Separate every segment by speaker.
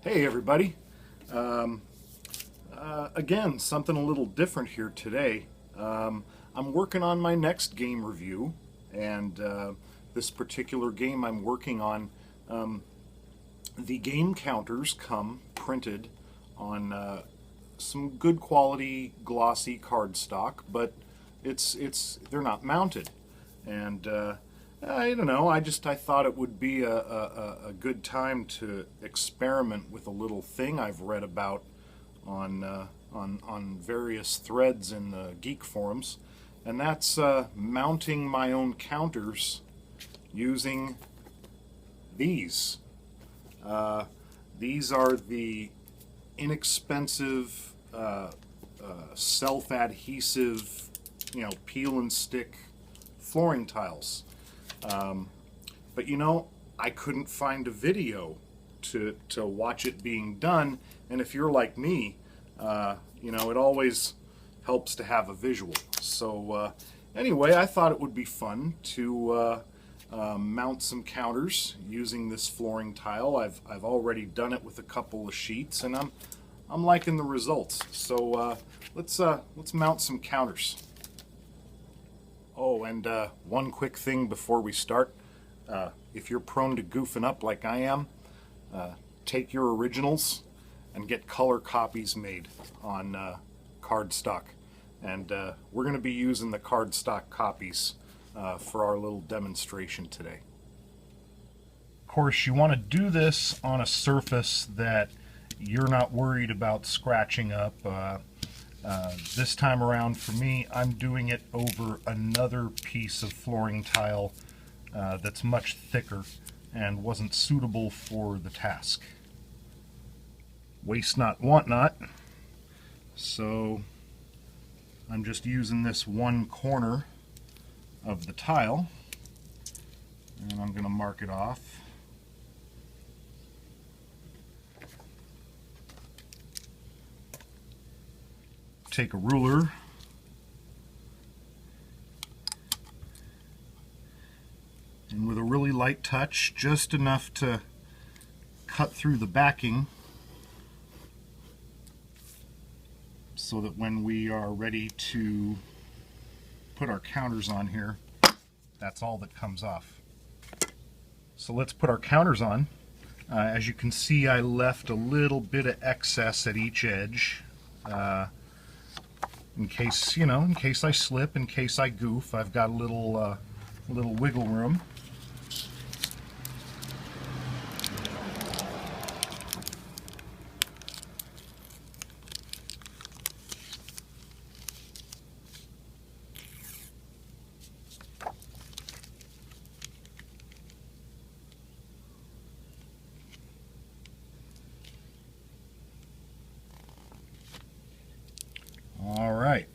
Speaker 1: Hey everybody. Um, Again, something a little different here today. I'm working on my next game review, and this particular game I'm working on, the game counters come printed on some good quality glossy cardstock, but they're not mounted, and I don't know. I thought it would be a good time to experiment with a little thing I've read about on various threads in the geek forums, and that's mounting my own counters using these. These are the inexpensive, self-adhesive, peel and stick flooring tiles. But I couldn't find a video to watch it being done, and if you're like me, it always helps to have a visual. So anyway, I thought it would be fun to mount some counters using this flooring tile. I've already done it with a couple of sheets, and I'm liking the results. So let's mount some counters. Oh, and one quick thing before we start. If you're prone to goofing up like I am, take your originals and get color copies made on cardstock. And we're going to be using the cardstock copies for our little demonstration today. Of course, you want to do this on a surface that you're not worried about scratching up. This time around for me, I'm doing it over another piece of flooring tile that's much thicker and wasn't suitable for the task. Waste not, want not. So I'm just using this one corner of the tile, and I'm going to mark it off. Take a ruler and with a really light touch, just enough to cut through the backing so that when we are ready to put our counters on here, that's all that comes off. So let's put our counters on. As you can see, I left a little bit of excess at each edge. In case I slip, in case I goof, I've got a little wiggle room. All right.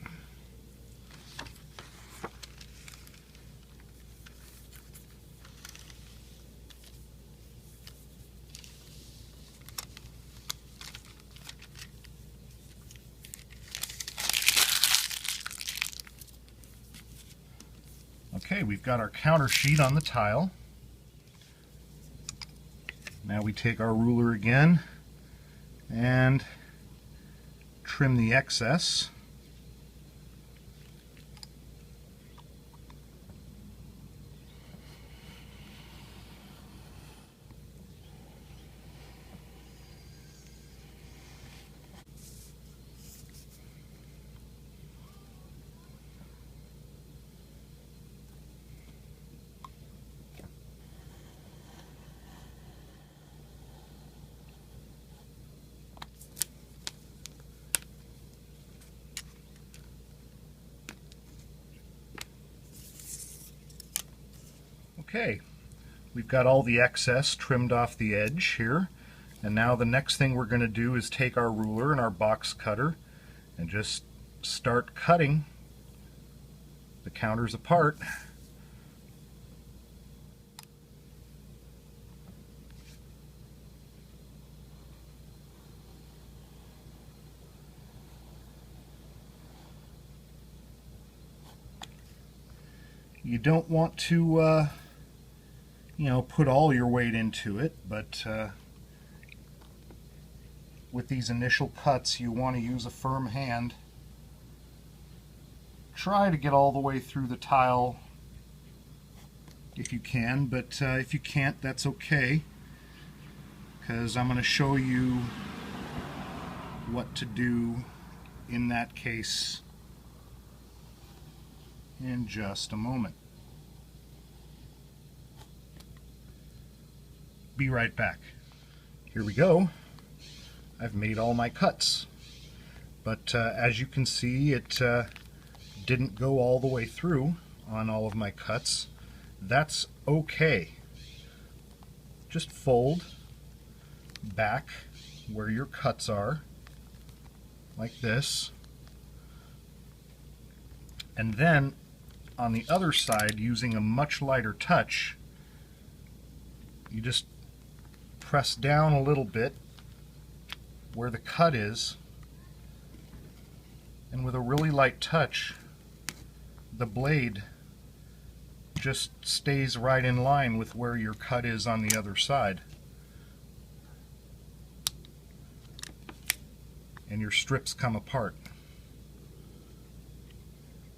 Speaker 1: Okay, we've got our counter sheet on the tile. Now we take our ruler again and trim the excess. Okay, we've got all the excess trimmed off the edge here, and now the next thing we're going to do is take our ruler and our box cutter and just start cutting the counters apart. You don't want to put all your weight into it, but with these initial cuts, you want to use a firm hand. Try to get all the way through the tile if you can, but if you can't, that's okay, because I'm going to show you what to do in that case in just a moment. Be right back. Here we go. I've made all my cuts, but as you can see, it didn't go all the way through on all of my cuts. That's okay. Just fold back where your cuts are, like this, and then on the other side, using a much lighter touch, you just press down a little bit where the cut is, and with a really light touch, the blade just stays right in line with where your cut is on the other side. And your strips come apart.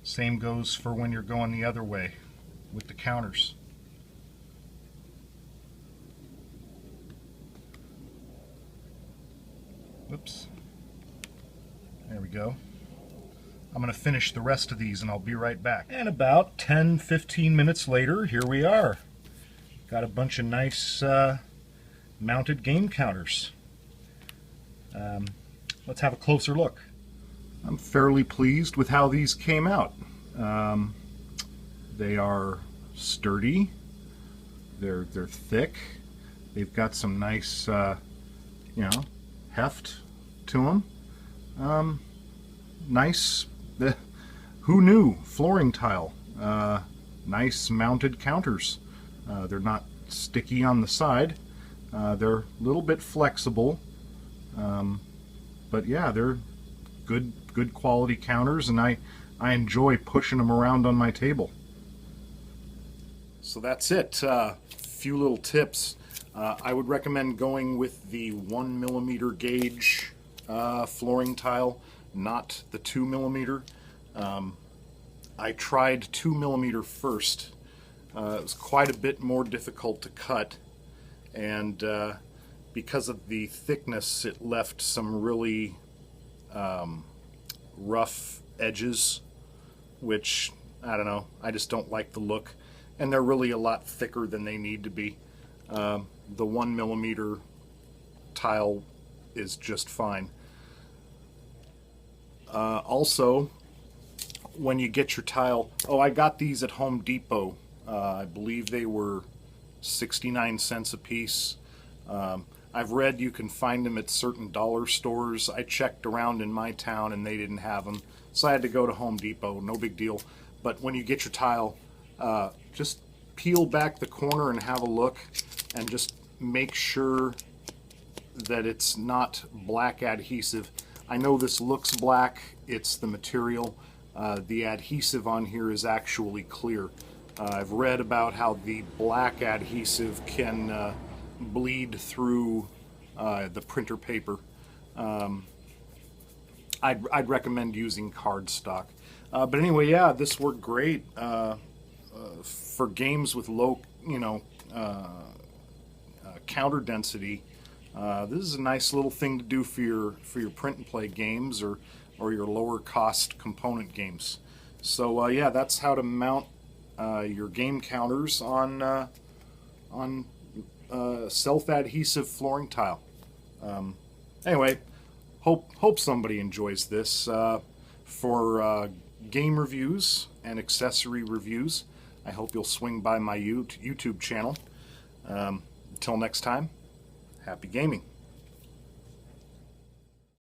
Speaker 1: Same goes for when you're going the other way with the counters. Whoops. There we go. I'm going to finish the rest of these and I'll be right back. And about 10-15 minutes later, here we are. Got a bunch of nice mounted game counters. Let's have a closer look. I'm fairly pleased with how these came out. They are sturdy, they're thick, they've got some nice heft to them. Nice, who knew, flooring tile. Nice mounted counters. They're not sticky on the side. They're a little bit flexible, but yeah, they're good quality counters, and I enjoy pushing them around on my table. So that's it. Few little tips. I would recommend going with the 1mm gauge flooring tile, not the 2mm. I tried 2mm first. It was quite a bit more difficult to cut, and because of the thickness, it left some really rough edges, which, I don't know, I just don't like the look, and they're really a lot thicker than they need to be. The 1mm tile is just fine. Also, when you get your tile, I got these at Home Depot. I believe they were 69 cents a piece. I've read you can find them at certain dollar stores. I checked around in my town and they didn't have them, so I had to go to Home Depot. No big deal. But when you get your tile, just peel back the corner and have a look, and just make sure that it's not black adhesive. I know this looks black, it's the material. The adhesive on here is actually clear. I've read about how the black adhesive can bleed through the printer paper. I'd recommend using cardstock. But anyway, yeah, this worked great for games with low, counter density. This is a nice little thing to do for your print and play games, or your lower cost component games. So yeah, that's how to mount your game counters on self-adhesive flooring tile. Anyway, hope somebody enjoys this. For game reviews and accessory reviews, I hope you'll swing by my YouTube channel. Until next time, happy gaming.